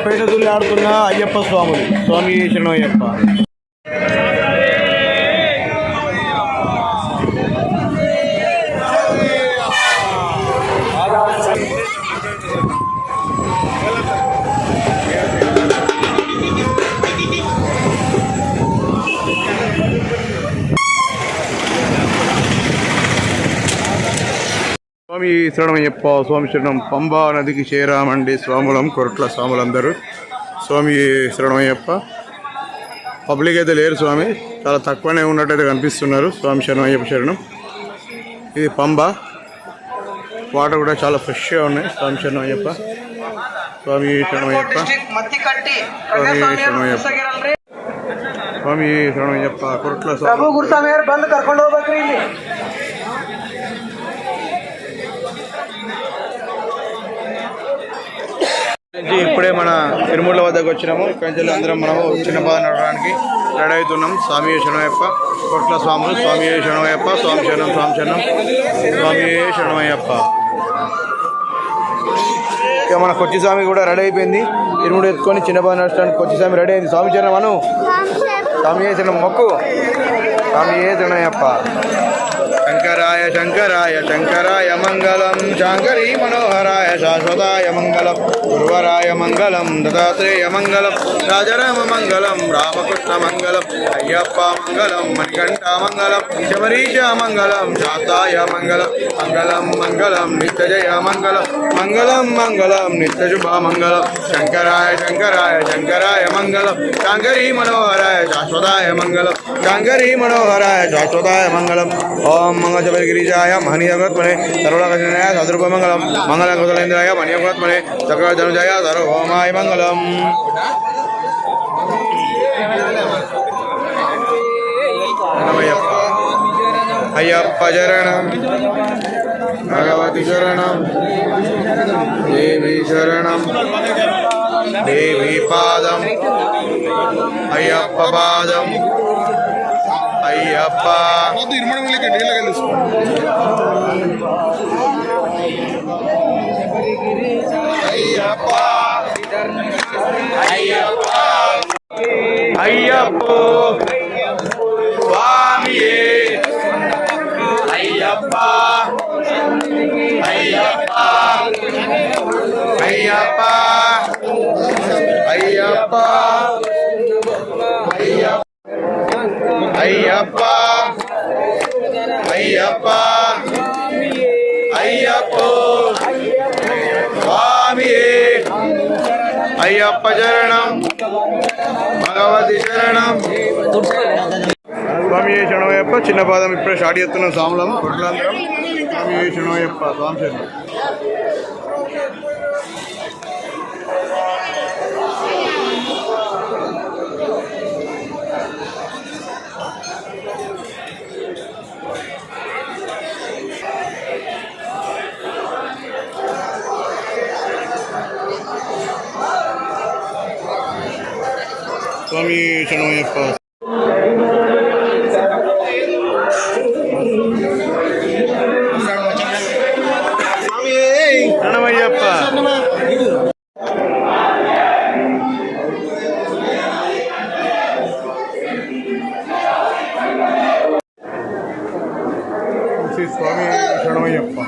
పేటతుల్లి ఆడుతున్న అయ్యప్ప స్వాములు. స్వామి శరణయ్యప్ప. స్వామి శరణమయ్యప్ప. స్వామి శరణం. పంబా నదికి చేరామండి స్వాములం, కొరట్ల స్వాములందరూ. స్వామి శరణమయ్యప్ప. పబ్లిక్ అయితే లేరు స్వామి, చాలా తక్కువనే ఉన్నట్టయితే కనిపిస్తున్నారు. స్వామి శరణమయ్యప్ప శరణం. ఇది పంబా, వాటర్ కూడా చాలా ఫ్రెష్గా ఉన్నాయి. స్వామి శరణమయ్యప్ప. స్వామి శరణమయ్యప్ప. స్వామి శరణమయ్యప్ప. స్వామి శరణమయ్యప్ప. కొరట్ల ఇప్పుడే మన తిరుమల వద్దకు వచ్చినాము. ఇక్కడి నుంచి అందరం మనము చిన్న బాధ నడవడానికి రెడీ అవుతున్నాం. స్వామి శరణమయ్యప్ప. కొట్ల స్వాములు. స్వామి శరణమయ్యప్ప. స్వామి శరణం. స్వామి శరణం. స్వామి శరణమయ్యప్ప. ఇక మన కొచ్చి స్వామి కూడా రెడీ అయిపోయింది. తిరుమల ఎత్తుకొని చిన్న బాధ నడవడానికి కొచ్చి స్వామి రెడీ అయింది. స్వామి శరణం అను. స్వామి శరణం మొక్కు. స్వామి శరణమయ్యప్ప. శంకరాయ శంకరాయ శంకరాయ మంగళం. శాంకరీ మనోహరాయ శాశ్వతాయ మంగళం. గురువరాయ మంగళం. దత్తాత్రేయ మంగళం. రాజరామ మంగళం. రామకృష్ణ మంగళం. అయ్యప్ప మంగళం. మణికంఠ మంగళం. శబరీష మంగళం. శాతాయ మంగళం. మంగళం మంగళం నిత్యజయ మంగళం. మంగళం మంగళం నిత్యశుభ మంగళం. శంకరాయ శంకరాయ శంకరాయ మంగళం. శాంకరీ మనోహరాయ శాశ్వతాయ మంగళం. శాంకరీ మనోహరాయ శాశ్వతాయ మంగళం. ఓం మంగళగిరిజాయ మహనీయకృత్మనే సర్వలోకజనయాయ సదృపమంగళం. మంగళంకృతలేంద్రాయ మణీయకృత్మనే చక్రధనుజాయ సర్వోమాయ మంగళం. అయ్యప్ప శరణం. భగవతి శరణం. దేవి శరణం. దేవి పాదం. అయ్యప్ప పాదం. అయ్యప్ప. అయ్యప్ప స్వామియే. అయ్యప్ప. అయ్యప్ప. అయ్యప్ప. అయ్యప్ప. అయ్యప్ప. అయ్యప్ప. అయ్యప్ప స్వామియే. అయ్యప్ప శరణం. భగవతి శరణం. స్వామి శరణమయ్యప్ప. చిన్న పాదం ఇప్పుడే స్టార్ట్ చేస్తున్నాం స్వాములం, కొట్లందరం. స్వామి శరణమయ్యప్ప. స్వామి శరణం. స్వామి శరణమయ్యప్ప. శరణమయ్యప్ప. స్వామి శరణమయ్యప్ప.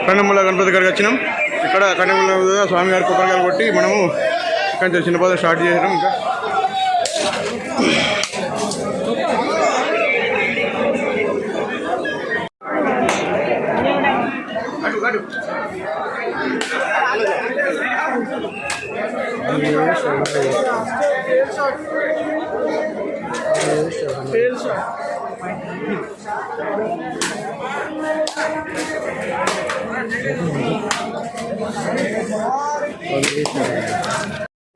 కన్నెముల గణపతి గారికి వచ్చినాం. ఇక్కడ కన్నెముల స్వామి గారి కొబ్బరికాయలు కొట్టి మనము ఇక్కడ నుంచి చిన్నపాదం స్టార్ట్ చేసినాం. ఇంకా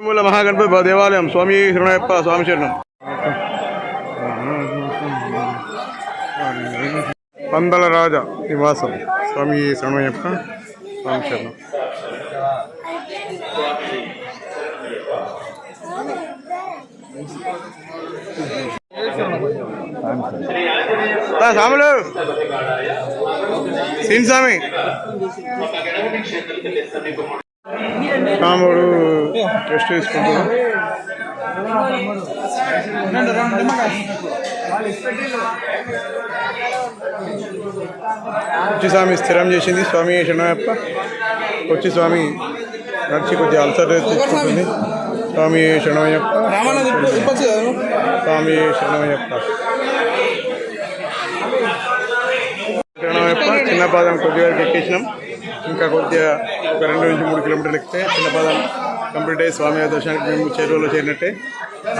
మూల మహాగణపతి దేవాలయం. స్వామి శరణయ్యప్ప. స్వామి శరణం. పందల రాజ నివాసం. స్వామి శరణయ్యప్ప. స్వామి శరణం. స్వాములు సీన్ స్వామి రాముడు రెస్ట్ తీసుకుంటున్నాడు. కొచ్చి స్వామి స్థిరం చేసింది. స్వామి శరణయ్యప్ప. కొచ్చి స్వామి నడిచి కొద్దిగా అల్సర్ తీసుకుంటుంది. స్వామి శరణయ్యప్ప. స్వామి శరణయ్యప్ప. శరణయ్యప్ప. చిన్న పాదం కొద్దిగా ఎక్కేసినాం. ఇంకా కొద్దిగా ఒక 2 నుంచి 3 కిలోమీటర్లు ఎక్కితే చిన్న పాదం కంప్లీట్ అయ్యి స్వామి దర్శనానికి మేము చేరువలో చేరినట్టే.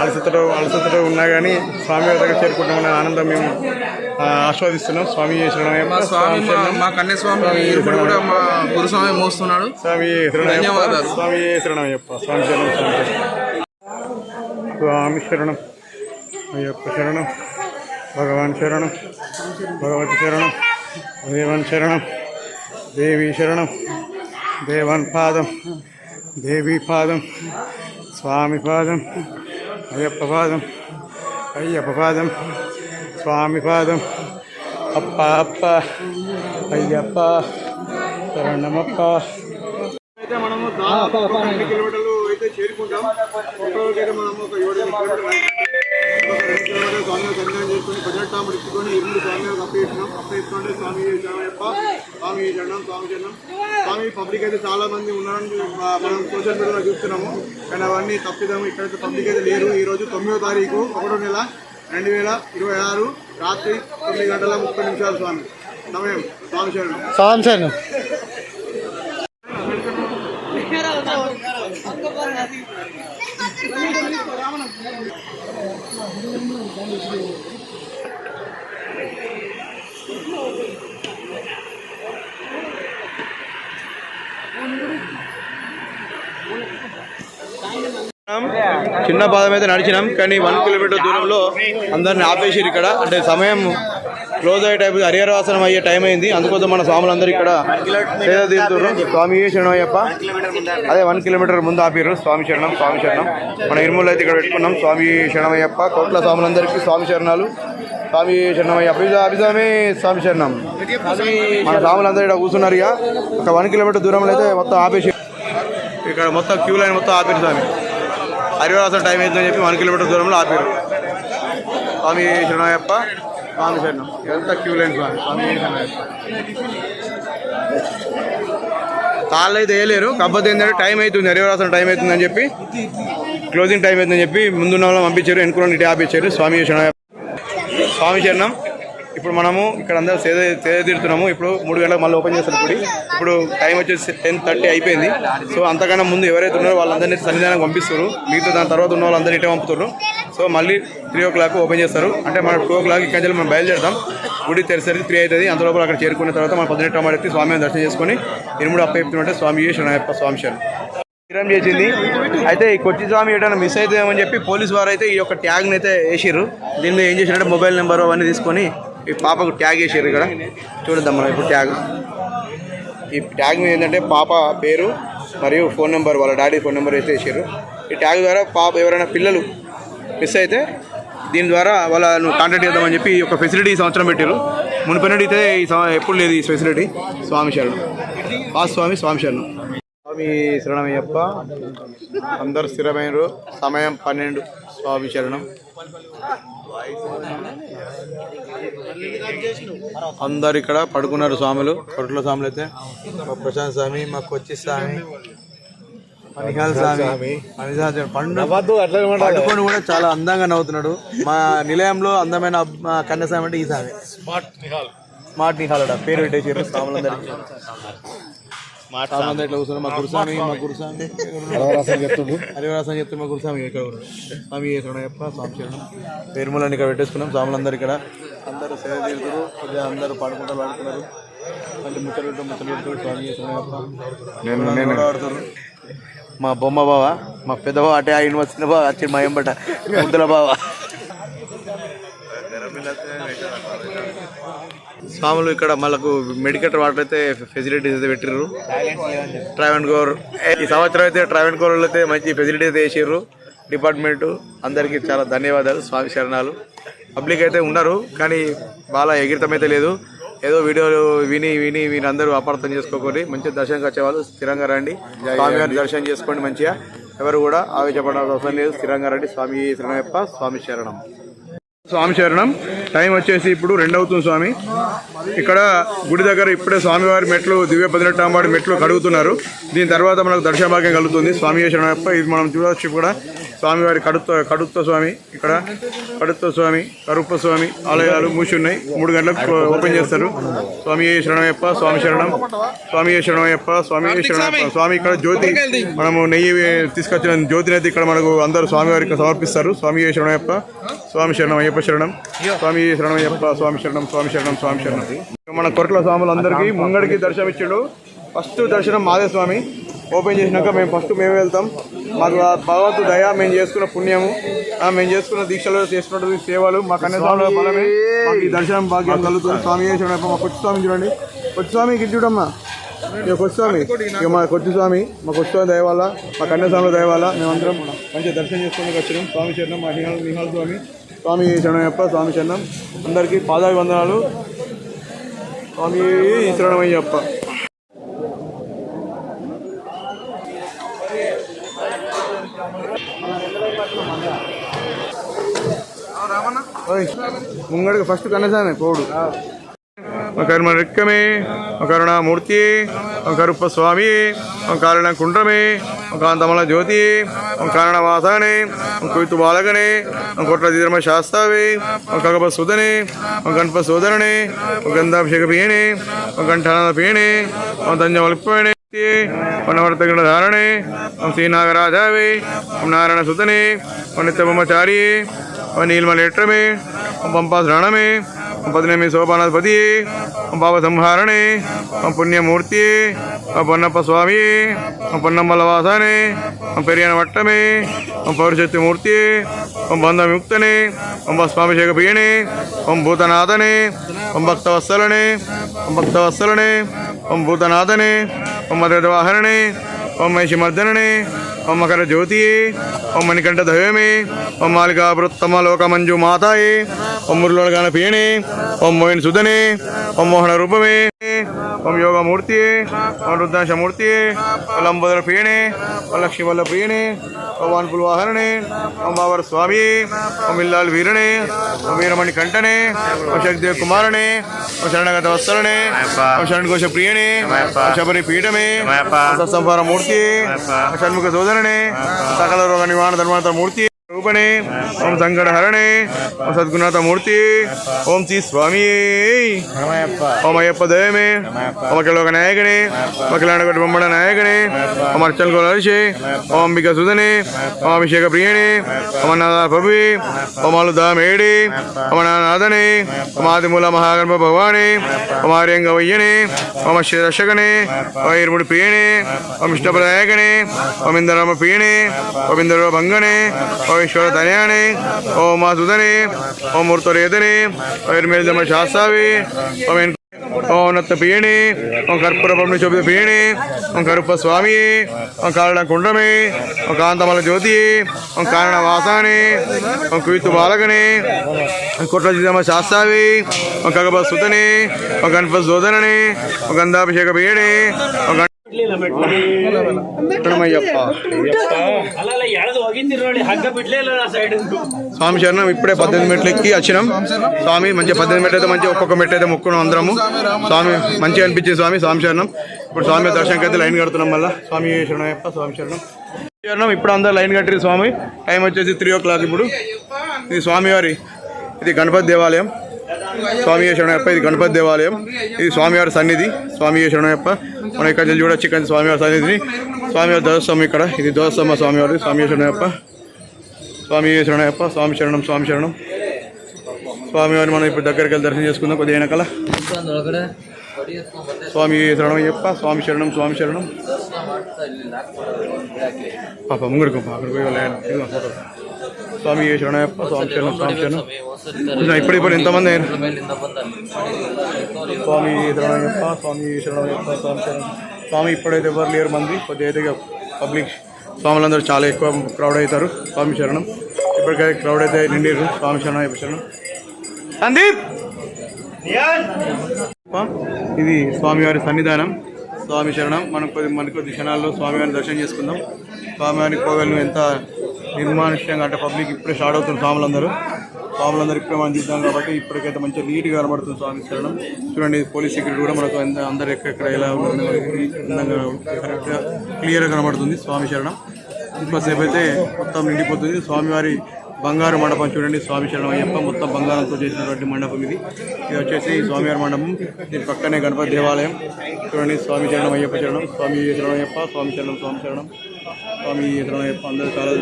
అలసటలో ఉన్నా కానీ స్వామి దగ్గర చేరుకుంటామనే ఆనందం మేము ఆస్వాదిస్తున్నాం. స్వామి శరణయ్యప్ప. మా కన్యస్వామి కూడా మా గురుస్వామి మోస్తున్నాడు. స్వామి ధన్యవాదాలు. స్వామి శరణయ్యప్ప. స్వామి శరణం. స్వామి శరణం. అయ్యప్ప శరణం. భగవాన్ శరణం. భగవతి శరణం. దేవన్ శరణం. దేవి శరణం. దేవన్ పాదం. దేవి పాదం. స్వామి పాదం. అయ్యప్ప పాదం. అయ్యప్ప పాదం. స్వామి పాదం. అప్ప అప్ప అయ్యప్ప శరణమప్ప. అయితే మనము 2 కిలోమీటర్లు అయితే చేరుకుంటాం. ఒక్కొక్కరికి మనము ఒక 7 కిలోమీటర్లు స్వామి సందర్శనం చేసుకుని భద్రతాముడు ఇచ్చుకొని 2 స్వామి అప్పేసుకుంటే స్వామి శరణయ్యప్ప. స్వామి శరణం. స్వామి శరణం. స్వామి పబ్లిక్ అయితే చాలా మంది ఉన్నారని మనం సోషల్ మీడియాలో చూస్తున్నాము. కానీ అవన్నీ తప్పిదాము. ఇక్కడైతే పబ్లిక్ అయితే లేరు. ఈరోజు 9వ తారీఖు 1వ నెల 2026 రాత్రి 9:30 స్వామి సమయం. స్వామి శరణం. స్వామి శరణం. చిన్న పాదం అయితే నడిచినాం. కానీ 1 కిలోమీటర్ దూరంలో అందరిని ఆపేసారు. ఇక్కడ అంటే సమయం క్లోజ్ అయ్యే టైం, హరిహరవాసనం అయ్యే టైం అయింది. అందుకోసం మన స్వాములందరూ ఇక్కడ సేద తీరుతున్నారు. స్వామి శరణయ్యప్ప. అదే 1 కిలోమీటర్ ముందు ఆపారు. స్వామి శరణం. స్వామి శరణం. మన ఇరుములు అయితే ఇక్కడ పెట్టుకున్నాం. స్వామి శరణయ్యప్ప. కోట్ల స్వాములందరికీ స్వామి శరణాలు. స్వామి శరణమయ్యప్ప. అభిజామే స్వామి శరణం. మన స్వాములందరూ ఇక్కడ కూర్చున్నారు. ఇక ఒక 1 కిలోమీటర్ దూరంలో అయితే మొత్తం ఆపేసి ఇక్కడ మొత్తం క్యూ లైన్ మొత్తం ఆపారు. స్వామి హరివాసన టైం అవుతుందని చెప్పి 1 కిలోమీటర్ దూరంలో ఆపారు. స్వామి శరణయ్యప్ప. స్వామి శరణం. ఇదంతా క్యూ లైన్. స్వామి శరణయ్యప్ప. తాళ్ళు అయితే వేయలేరు. కాకపోతే ఏంటంటే టైం అవుతుంది, హరివాసన టైం అవుతుందని చెప్పి, క్లోజింగ్ టైం అవుతుందని చెప్పి ముందున్న వాళ్ళని పంపించారు. వెనుక ఇటు ఆపించారు. స్వామి శరణయ్యప్ప. స్వామి శరణం. ఇప్పుడు మనము ఇక్కడ అందరూ సేద తీరుతున్నాము. ఇప్పుడు 3 గంటలకు మళ్ళీ ఓపెన్ చేస్తారు గుడి. ఇప్పుడు టైం వచ్చేసి 10:30 అయిపోయింది. సో అంతకన్నా ముందు ఎవరైతే ఉన్నారో వాళ్ళందరినీ సన్నిధానం పంపిస్తారు. మిగతా దాని తర్వాత ఉన్న వాళ్ళందరూ ఇటే పంపుతారు. సో మళ్ళీ 3 o'clock ఓపెన్ చేస్తారు. అంటే మనం 2 o'clock ఇక్కడ మనం బయలుదేరుతాం. గుడి తెరిసరికి 3 అవుతుంది. అంతలోపల అక్కడ చేరుకున్న తర్వాత మనం 18 ఎత్తి స్వామిని దర్శనం చేసుకొని ఇరుముడు అప్ప చెప్తున్నట్టే స్వామి శరణయ్యప్ప. స్వామి శరణం. స్థిరం చేసింది. అయితే ఈ కొచ్చి స్వామి ఏదైనా మిస్ అవుతుందేమని చెప్పి పోలీసు వారు అయితే ఈ యొక్క ట్యాగ్ని అయితే వేసారు. దీని మీద ఏం చేసినట్టే మొబైల్ నెంబర్ అవన్నీ తీసుకొని ఈ పాపకు ట్యాగ్ వేసారు. ఇక్కడ చూద్దాం మనం ఇప్పుడు ట్యాగ్. ఈ ట్యాగ్ మీద ఏంటంటే పాప పేరు మరియు ఫోన్ నెంబర్, వాళ్ళ డాడీ ఫోన్ నెంబర్ అయితే వేసారు. ఈ ట్యాగ్ ద్వారా పాప ఎవరైనా పిల్లలు మిస్ అయితే దీని ద్వారా వాళ్ళను కాంటాక్ట్ చేద్దామని చెప్పి ఒక ఫెసిలిటీ ఈ సంవత్సరం పెట్టారు. మునిపన్నట్టు అయితే ఎప్పుడు లేదు ఈ ఫెసిలిటీ. స్వామి శరణం. స్వామి శరణం. స్వామి శరణమయ్యప్ప. అందరు స్థిరమైన సమయం 12. స్వామి శరణం. అందరు ఇక్కడ పడుకున్నారు స్వాములు, కొట్ల స్వాములు అయితే. మా ప్రశాంత్ స్వామి, మా కొచ్చి స్వామి, నిహాల్ స్వామి, పడుకొని కూడా చాలా అందంగా నవ్వుతున్నాడు. మా నిలయంలో అందమైన కన్యాస్వామి అంటే ఈ స్వామి. స్మార్ట్ నిహాల్ పేరు పెట్టేసారు స్వాములందరికీ. స్వాములందరూ ఇట్లా కూర్చున్నారు. మా గురుస్వామి హరివరాసం చెప్తాడు. మా గురుస్వామి ఇక్కడ స్వామి శరణయ్యప్ప. స్వామి శరణం. పేరుమలని ఇక్కడ పెట్టేసుకున్నాం. స్వాములందరూ ఇక్కడ అందరూ సేవ తీరుతారు. కొద్దిగా అందరూ పడుకుంటారు. మళ్ళీ ముచ్చలు పెడతారు. స్వామి శరణయ్యప్ప ఆడుతారు. మా బొమ్మ బావ, మా పెద్ద బావ అటే ఆయన వచ్చిన బావ వచ్చి మా ఎంబట ముద్దల బావ. స్వాములు ఇక్కడ మనకు మెడికల్ వాటర్ అయితే ఫెసిలిటీస్ అయితే పెట్టిర్రు. ట్రావెన్కోర్ ఈ సంవత్సరం అయితే ట్రావెన్కోర్ అయితే మంచి ఫెసిలిటీస్ అయితే వేసారు డిపార్ట్మెంటు. అందరికీ చాలా ధన్యవాదాలు. స్వామి శరణాలు. పబ్లిక్ అయితే ఉన్నారు కానీ బాగా ఎగిరితం అయితే లేదు. ఏదో వీడియోలు విని అందరూ అపార్థం చేసుకోకూడదు. మంచి దర్శనంకి వచ్చేవాళ్ళు స్థిరంగా రండి. స్వామివారి దర్శనం చేసుకోండి మంచిగా. ఎవరు కూడా ఆవేశపడాల్సిన అవసరం లేదు. స్థిరంగా రండి. స్వామి శరణయ్యప్ప. స్వామి శరణం. స్వామి శరణం. టైం వచ్చేసి ఇప్పుడు 2 అవుతుంది స్వామి. ఇక్కడ గుడి దగ్గర ఇప్పుడే స్వామివారి మెట్లు, దివ్య 18వ వాడి మెట్లు కడుగుతున్నారు. దీని తర్వాత మనకు దర్శన భాగ్యం కలుగుతుంది. స్వామి శరణయ్యప్ప. ఇది మనం చూడవచ్చు కూడా స్వామివారి కడుత్త స్వామి, ఇక్కడ కడుత్త స్వామి, కరుప్ప స్వామి ఆలయాలు మూసి ఉన్నాయి. 3 గంటలకు ఓపెన్ చేస్తారు. స్వామి శరణయ్యప్ప. స్వామి శరణం. స్వామి శరణయ్యప్ప. స్వామి శరణయ్యప్ప. స్వామి ఇక్కడ జ్యోతి, మనము నెయ్యి తీసుకొచ్చిన జ్యోతిని అయితే ఇక్కడ మనకు అందరూ స్వామివారికి సమర్పిస్తారు. స్వామి శరణయ్యప్ప. స్వామి శరణం. అయ్యప్ప శరణం. స్వామి శరణయ్యప్ప. స్వామి శరణం. స్వామి శరణం. స్వామి శరణం. మన కొట్ల స్వాములు అందరికీ ముంగడికి దర్శనం ఇచ్చాడు. ఫస్ట్ దర్శనం మాదే స్వామి. ఓపెన్ చేసినాక మేము వెళ్తాం. మాకు భగవంతు దయ, మేము చేసుకున్న పుణ్యము, మేము చేసుకున్న దీక్షలో చేసుకున్న సేవలు మా కన్యాస్వామి బలమే మాకు ఈ దర్శనం భాగ్యం కలుగుతుంది. స్వామి శరణయ్యప్ప. మా కొచ్చి స్వామి చూడండి. కొచ్చి స్వామికి చూడమ్మా. ఇక కొచ్చి స్వామి, ఇక మా కొచ్చి స్వామి, మా కొచ్చి స్వామి దయ వల్ల, మా కన్యాస్వామి దయ వల్ల మేమందరం మంచిగా దర్శనం చేసుకుని వచ్చినాం. స్వామి శరణం. మా నిహాల్ స్వామి. స్వామి శరణయ్యప్ప. స్వామి శరణం. అందరికీ పాదాభివందనాలు. స్వామి శరణమయ్యప్ప. ముంగడికి ఫస్ట్ కన్నసామే పోడు. కర్మ రిక్కమే, కరుణామూర్తి, కరుప్ప స్వామి, కారణ కుండ్రమే, కాంతమల జ్యోతి, కారణవాసనే, కొయ్తు బాలకనే, కొట్ల ధర్మ శాస్త్రవే, కగప సుధనే, గణప సోదరనే, గంధాభిషేక పీయనే, కంఠాన పీయనే, తంజమల్పేణే, వనవర్తగణ ధారణే, శ్రీనాగరాజావే, నారాయణ సుతనే, నిత్య బ్రహ్మచారి, నీల్మలేట్రమే, పంపా శ్రాణమే, పదినేమి శోభానాధిపతి, పాప సంహారణే, పుణ్యమూర్తి, పొన్నప్ప స్వామి, పొన్నమ్మలవాసనే, పెరియన వట్టమే, పౌరుషత్తి మూర్తి, బంధముక్తనే, స్వామిశేఖ ప్రియనే, భూతనాథనే, భక్తవత్సలనే, భూతనాథనే, మదవాహరణే, మహిషిమర్దననే, మకర జ్యోతి, మణికంఠ దైవమే, మాలికావృత్తమ లోకమంజు మాతాయే, మురులోగన పీయనే, మోహిన్ సుధనే, మోహన రూపమే, యోగమూర్తి, రుద్రాంశమూర్తి, లంబోదర ప్రియనే, లక్ష్మీవల్ల ప్రియనే, వాన్పుల్ వాహరణే, బావర స్వామి, మిల్లాల్ వీరణే, వీరమణి కంఠనే, శక్తిదేవ కుమారనే, శరణగత వత్సలనే, శరణఘోష ప్రియనే, శబరి పీఠమే, సత్సంహార మూర్తి, షణ్ముఖ సోదరనే, సకల రోగ నివారణ ధర్మాంతర మూర్తి రూపణే, ఓం సంకటహరణే, ఓం సద్గుణాథ మూర్తి, ఓం శ్రీ స్వామి, ఓం అయ్యప్ప దయమే, ఓం అఖిలోక నాయకనే, అఖిలాండగొట్ట బొమ్మడ నాయకనే, ఓం అర్చల్ గోలర్షే, ఓం అంబిక సుధనే, ఓం అభిషేక ప్రియనే, ఓం అన్నాథ ప్రభువే, ఓం అలుదామేడే, ఓం నాథనే, ఓం ఆదిమూల మహాగణప భగవానే, ఓం ఆర్యంగ వయ్యనే, ఓం అశ్వరక్షకనే, ఓం ఇరుముడి ప్రియనే, ఓం ఇష్టప్రదాయకనే, ఓం ఇంద్రరామ ప్రియనే, ఓం ఇంద్ర భంగనే, ఓం ఈశ్వర ధన్యానే, ఓం మా సుధనే, ఓం మూర్తరేదనే, ఓం శాస్త్రావే, ఓం ఓం నత్త పియణి ఓం కర్పూర పండి చోపిత పియణి ఓం కరుప్ప స్వామి ఓం కారణ కుండమే ఓం కాంతమల జ్యోతి ఓం కారణ వాసాని ఓం కువిత్తు బాలకని కొట్ల చిదమ శాస్త్రావి ఓం కగప సుతని ఓం గణపతి శోధనని ఓం గంధాభిషేక పియణి ఓం గణమయ్యప్ప స్వామి శరణం. ఇప్పుడే 18 మెట్లు ఎక్కి వచ్చినాం స్వామి. మంచిగా 18 మెట్లు అయితే మంచిగా ఒక్కొక్క మెట్టు అయితే మొక్కున్నాం అందరము. స్వామి మంచిగా అనిపించింది స్వామి. స్వామి శరణం. ఇప్పుడు స్వామి దర్శనంకి అయితే లైన్ కడుతున్నాం మళ్ళీ. స్వామి శరణమయ్యప్ప. స్వామి శరణం. శరణం. ఇప్పుడు అందరూ లైన్ కట్టిరు స్వామి. టైం వచ్చేసి 3 o'clock. ఇప్పుడు ఇది స్వామివారి, ఇది గణపతి దేవాలయం. స్వామి శరణమయ్యప్ప. ఇది గణపతి దేవాలయం. ఇది స్వామివారి సన్నిధి. స్వామి శరణమయ్యప్ప. మనం ఇక్కడ చూడొచ్చు ఇక్కడ స్వామివారి సన్నిధిని. స్వామివారి ధ్వజస్తంభం ఇక్కడ. ఇది ధ్వజస్తంభం స్వామివారి. స్వామి శరణమయ్యప్ప. స్వామి శరణమయ్యప్ప. స్వామి శరణం. స్వామి శరణం. స్వామివారిని మనం ఇప్పుడు దగ్గరికి వెళ్ళి దర్శనం చేసుకుందాం కొద్దిగా వెనకాల. స్వామి శరణమయ్యప్ప. స్వామి శరణం. స్వామి శరణం. పాప ముంగడుకో అక్కడికి పోయి ఫోటో. స్వామి శరణమయ్యప్ప. స్వామి శరణం. స్వామి శరణం. ఇప్పుడు ఎంతమంది అయ్యారు? స్వామి శరణమయ్యప్ప. స్వామి శరణమయ్యప్ప. స్వామి శరణం. స్వామి ఇప్పుడైతే ఎవరు లేరు మంది. కొద్దిగా అయితే పబ్లిక్ స్వాములందరూ చాలా ఎక్కువ క్రౌడ్ అవుతారు. స్వామి శరణం. ఇప్పటికైతే క్రౌడ్ అయితే నిండిరు. స్వామి శరణమయ్యప్ప. శరణం. సందీప్. ఇది స్వామివారి సన్నిధానం. స్వామి శరణం. మనం కొద్ది క్షణాల్లో స్వామివారిని దర్శనం చేసుకుందాం. స్వామివారి కోవెలను ఎంత నిర్మానుష్యంగా అంటే పబ్లిక్ ఇప్పుడే స్టార్ట్ అవుతుంది. స్వాములందరూ ఇప్పుడే మనం చూద్దాం కాబట్టి ఇప్పటికైతే మంచిగా నీట్గా కనబడుతుంది స్వామి శరణం. చూడండి పోలీస్ సెక్యూరిటీ కూడా మనకు అందరు ఎక్కడెక్కడ ఎలా అందంగా కరెక్ట్గా క్లియర్గా కనబడుతుంది. స్వామి శరణం. ఇంకోసేపు అయితే మొత్తం నిండిపోతుంది. స్వామివారి బంగారు మండపం చూడండి. స్వామి శరణం అయ్యప్ప. మొత్తం బంగారంతో చేసినటువంటి మండపం ఇది. ఇది వచ్చేసి స్వామివారి మండపం. దీని పక్కనే గణపతి దేవాలయం చూడండి. స్వామి శరణం అయ్యప్ప. శరణం. స్వామి శరణం అయ్యప్ప. స్వామి శరణం. స్వామి శరణం. స్వామి శరణం అయ్యప్ప. అందరూ చాలా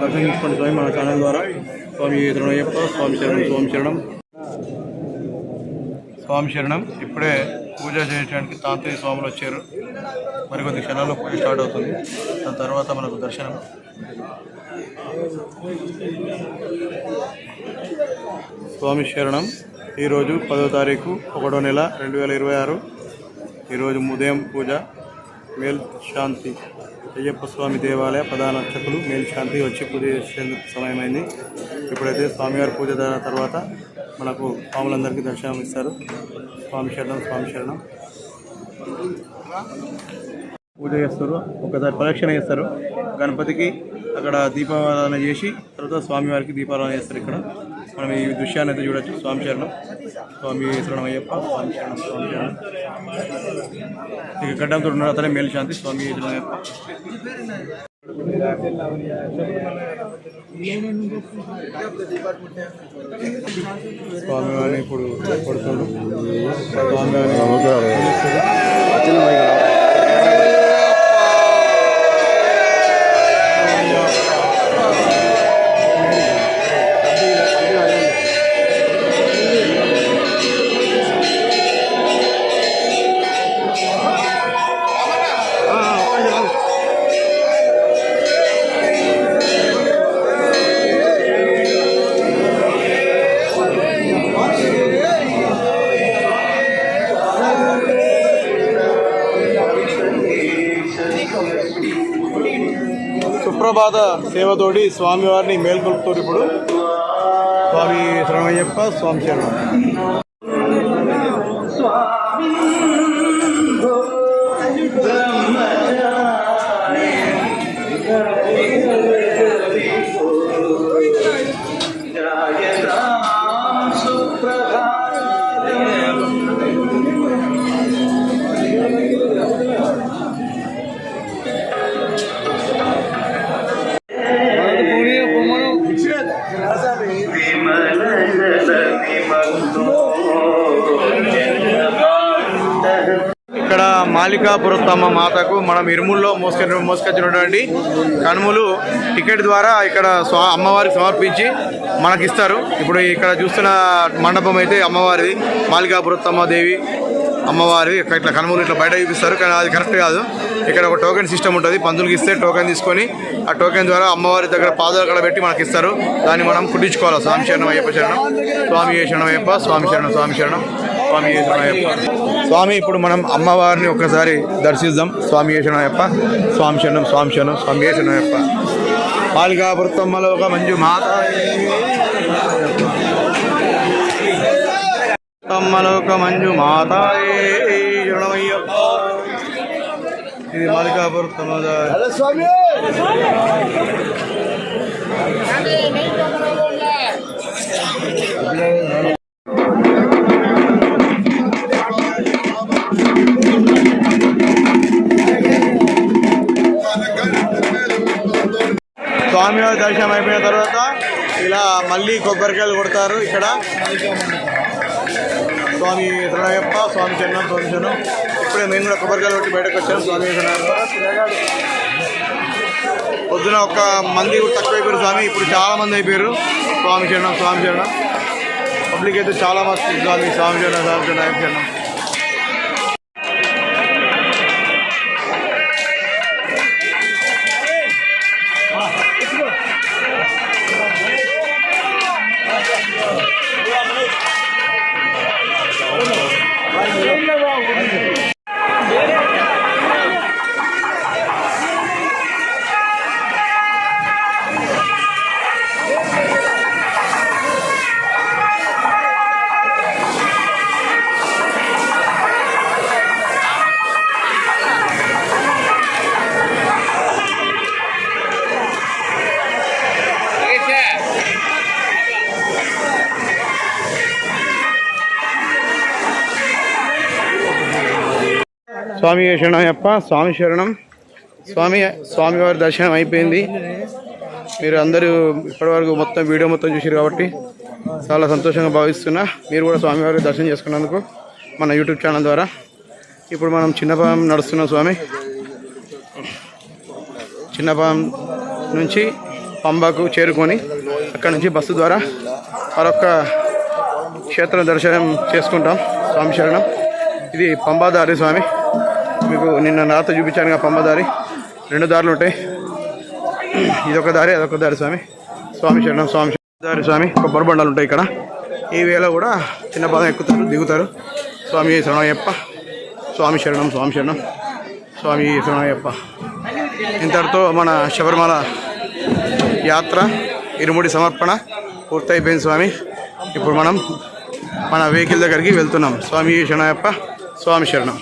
దర్శనం చేసుకోండి స్వామి మన ఛానల్ ద్వారా. స్వామి శరణం అయ్యప్ప. స్వామి శరణం. స్వామి శరణం. స్వామి శరణం. ఇప్పుడే పూజ చేయడానికి తాంత్రిక స్వాములు వచ్చారు. మరికొద్ది క్షణాల్లో పూజ స్టార్ట్ అవుతుంది. దాని తర్వాత మనకు దర్శనం. స్వామి శరణం. ఈరోజు 10వ తారీఖు 1వ నెల 2026. ఈరోజు ఉదయం పూజ. మేల్ శాంతి అయ్యప్ప స్వామి దేవాలయ ప్రధాన అర్చకులు మేల్ శాంతి వచ్చి పూజ చేసేందుకు సమయమైంది. ఇప్పుడైతే స్వామివారి పూజ తర్వాత మనకు స్వాములందరికీ దర్శనం ఇస్తారు. స్వామి శరణం. స్వామి శరణం. పూజ చేస్తారు. ఒకసారి ప్రదక్షిణ చేస్తారు గణపతికి. అక్కడ దీపారాధన చేసి తర్వాత స్వామివారికి దీపారాధన చేస్తారు. ఇక్కడ మనం ఈ దృశ్యాన్ని అయితే చూడొచ్చు. స్వామి శరణం. స్వామి శరణం అయ్యప్ప. స్వామి శరణం. స్వామి శరణం. ఇక గడ్డంతో ఉన్నారు అతనే మేలు శాంతి. స్వామి శరణం అయ్యప్ప. స్వామివారిని ఇప్పుడు కొడుతాడు. స్వామివారిని సుప్రభాత సేవతోటి స్వామివారిని మేల్కొల్పుతారు. ఇప్పుడు స్వామి శరణమయ్యప్ప. స్వామి శరణం. ఇక్కడ మాలికాపురత్తమ్మ మాతకు మనం ఇరుముల్లో మోసుకొచ్చినటువంటి కనుములు టికెట్ ద్వారా ఇక్కడ అమ్మవారికి సమర్పించి మనకిస్తారు. ఇప్పుడు ఇక్కడ చూస్తున్న మండపం అయితే అమ్మవారిది. మాలికాపురత్తమ్మ దేవి అమ్మవారి ఇట్లా కనుమూలు ఇట్లా బయట చూపిస్తారు. కానీ అది కరెక్ట్ కాదు. ఇక్కడ ఒక టోకెన్ సిస్టమ్ ఉంటుంది. పంతులకి ఇస్తే టోకెన్ తీసుకొని ఆ టోకెన్ ద్వారా అమ్మవారి దగ్గర పాదాలు అక్కడ పెట్టి మనకి ఇస్తారు. దాన్ని మనం కుట్టించుకోవాలి. స్వామి శరణం అయ్యప్ప. శరణం. స్వామి శరణం అయ్యప్ప. స్వామి శరణం. స్వామి శరణం. స్వామి శరణయ్యప్ప. స్వామి ఇప్పుడు మనం అమ్మవారిని ఒక్కసారి దర్శిద్దాం. స్వామి శరణయ్యప్ప. స్వామి శరణం స్వామి శరణం స్వామి శరణయ్యప్ప. మాలికాపురత్తమ్మలో ఒక మంజు మాత అమ్మలోక మంజు మాతాయే శరణమయ్యప్ప. ఇది మాలికాపురత్తమ్మ స్వామివారి దర్శనం అయిపోయిన తర్వాత ఇలా మళ్ళీ కొబ్బరికాయలు కొడతారు ఇక్కడ. స్వామి శరణయ్యప్ప. స్వామి శరణం స్వామి శరణం. ఇప్పుడే మేము కూడా కొబ్బరికాయలు కొట్టి బయటకు వచ్చాం. స్వామి శరణయ్యప్ప. పొద్దున ఒక మంది తక్కువ అయిపోయారు స్వామి, ఇప్పుడు చాలా మంది అయిపోయారు. స్వామి శరణం స్వామి శరణం. పబ్లిక్ అయితే చాలా మంది స్వామి స్వామి శరణం స్వామి శరణం శరణం. స్వామి శరణయ్యప్ప. స్వామి శరణం. స్వామివారి దర్శనం అయిపోయింది. మీరు అందరూ ఇప్పటివరకు మొత్తం వీడియో మొత్తం చూసారు కాబట్టి చాలా సంతోషంగా భావిస్తున్నా. మీరు కూడా స్వామివారి దర్శనం చేసుకున్నందుకు మన యూట్యూబ్ ఛానల్ ద్వారా. ఇప్పుడు మనం చిన్నపాలెం నడుస్తున్నాం స్వామి. చిన్నపాలెం నుంచి పంబాకు చేరుకొని అక్కడ నుంచి బస్సు ద్వారా మరొక క్షేత్ర దర్శనం చేసుకుంటాం. స్వామి శరణం. ఇది పంబాదారి స్వామి. మీకు నిన్న రాత చూపించానుగా పంబదారి. 2 దారులు ఉంటాయి. ఇదొక దారి అదొక దారి స్వామి. స్వామి శరణం స్వామి దారి స్వామి. కొబ్బరి బండాలు ఉంటాయి ఇక్కడ. ఈ వేళ కూడా చిన్న పాదం ఎక్కుతారు దిగుతారు. స్వామి శరణయ్యప్ప. స్వామి శరణం స్వామి శరణం స్వామి శరణయ్యప్ప. ఇంతటితో మన శబరిమల యాత్ర ఇరుముడి సమర్పణ పూర్తయిపోయింది స్వామి. ఇప్పుడు మనం మన వెహికల్ దగ్గరికి వెళ్తున్నాం. స్వామి శరణయ్యప్ప. స్వామి శరణం.